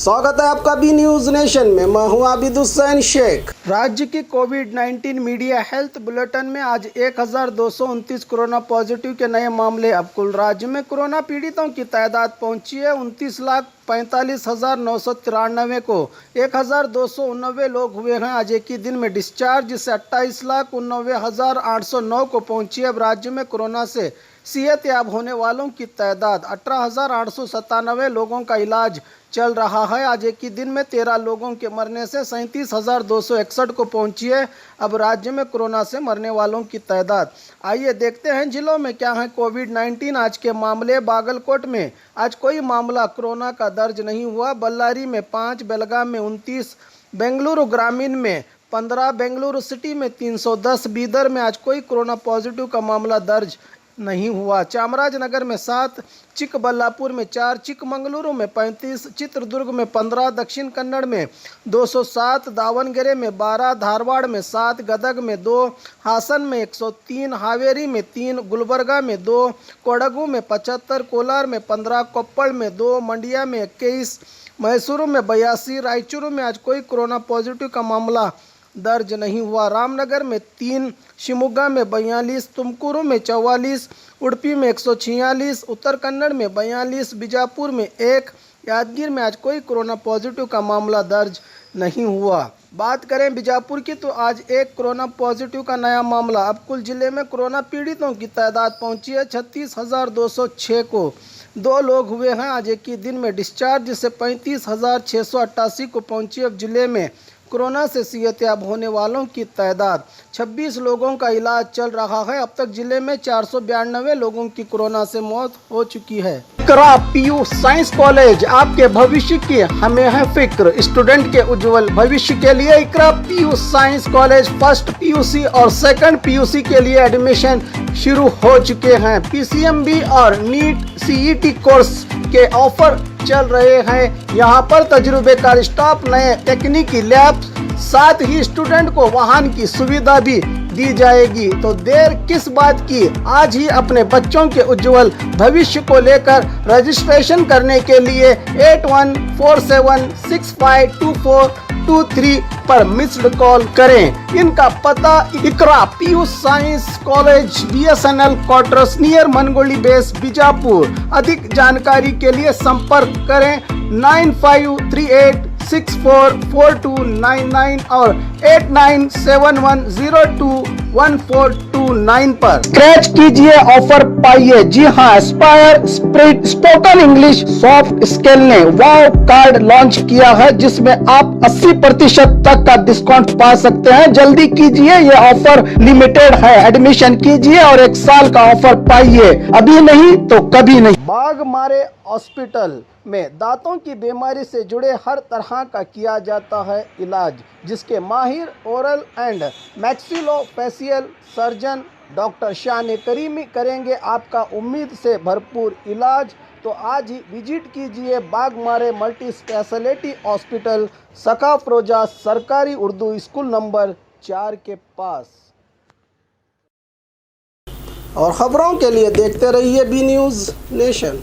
स्वागत है आपका बी न्यूज नेशन में। मैं हूं आबिद हुसैन शेख। राज्य की कोविड-19 मीडिया हेल्थ बुलेटिन में आज 1229 कोरोना पॉजिटिव के नए मामले। अब कुल राज्य में कोरोना पीड़ितों की तादाद पहुंची है 29,45,993 को। 1,289 लोग हुए हैं आज एक ही दिन में डिस्चार्ज, जिससे 28,89,809 को पहुंची है। अब राज्य में कोरोना से सेहत याब होने वालों की तादाद 18,897 लोगों का इलाज चल रहा है। आज एक ही दिन में 13 लोगों के मरने से 37,261 को पहुंची है अब राज्य में कोरोना से मरने वालों की तादाद। आइए देखते हैं जिलों में क्या है कोविड-19 आज के मामले। बागलकोट में आज कोई मामला कोरोना का दर्ज नहीं हुआ। बल्लारी में 5, बेलगाम में 29, बेंगलुरु ग्रामीण में 15, बेंगलुरु सिटी में 310, बीदर में आज कोई कोरोना पॉजिटिव का मामला दर्ज नहीं हुआ। चामराजनगर में 7, चिकबल्लापुर में 4, चिकमंगलुरु में 35, चित्रदुर्ग में 15, दक्षिण कन्नड़ में 207, दावणगेरे में 12, धारवाड़ में 7, गदग में 2, हासन में 103, हावेरी में 3, गुलबर्गा में 2, कोडगु में 75, कोलार में 15, कोप्पल में 2, मंडिया में 21, मैसूरू में 82, रायचूरू में आज कोई कोरोना पॉजिटिव का मामला दर्ज नहीं हुआ। रामनगर में 3, शिमोगा में 42, तुमकुरू में 44, उडुपी में 146, उत्तर कन्नड़ में 42, बीजापुर में 1, यादगीर में आज कोई कोरोना पॉजिटिव का मामला दर्ज नहीं हुआ। बात करें बीजापुर की तो आज एक कोरोना पॉजिटिव का नया मामला। अब कुल जिले में कोरोना पीड़ितों की तादाद पहुंची है 36,206 को। 2 लोग हुए हैं आज एक ही दिन में डिस्चार्ज, जिससे 35,688 को पहुंची। अब जिले में कोरोना से सेहतयाब होने वालों की तादाद 26 लोगों का इलाज चल रहा है। अब तक जिले में 492 लोगों की कोरोना से मौत हो चुकी है। इकरा पीयू साइंस कॉलेज, आपके भविष्य की हमें है फिक्र। स्टूडेंट के उज्जवल भविष्य के लिए Iqra PU science college first PUC और सेकंड पीयूसी के लिए एडमिशन शुरू हो चुके हैं। पीसीएमबी और नीट सीईटी कोर्स के ऑफर चल रहे हैं। यहाँ पर तजुर्बेकार स्टाफ, नए तकनीकी लैब, साथ ही स्टूडेंट को वाहन की सुविधा भी दी जाएगी। तो देर किस बात की, आज ही अपने बच्चों के उज्जवल भविष्य को लेकर रजिस्ट्रेशन करने के लिए 8147652423 पर मिस्ड कॉल करें। इनका पता Iqra PU science college, BSNL quarters near Mangoli base, Bijapur. अधिक जानकारी के लिए संपर्क करें 9538644299 और 8971021429 पर। स्क्रैच कीजिए, ऑफर पाइए। जी हाँ, Aspire spirit spoken English soft skill ने वाव कार्ड लॉन्च किया है, जिसमें आप 80% तक का डिस्काउंट पा सकते हैं। जल्दी कीजिए, ये ऑफर लिमिटेड है। एडमिशन कीजिए और 1 साल का ऑफर पाइए, अभी नहीं तो कभी नहीं। बाघमारे हॉस्पिटल में दांतों की बीमारी से जुड़े हर तरह का किया जाता है इलाज, जिसके माहिर oral and maxillofacial surgeon doctor शान करीमी करेंगे आपका उम्मीद से भरपूर इलाज। तो आज ही विजिट कीजिए बाघमारे मल्टी स्पेशलिटी हॉस्पिटल, सकाफरोजा सरकारी उर्दू स्कूल नंबर 4 के पास। और खबरों के लिए देखते रहिए बी न्यूज़ नेशन।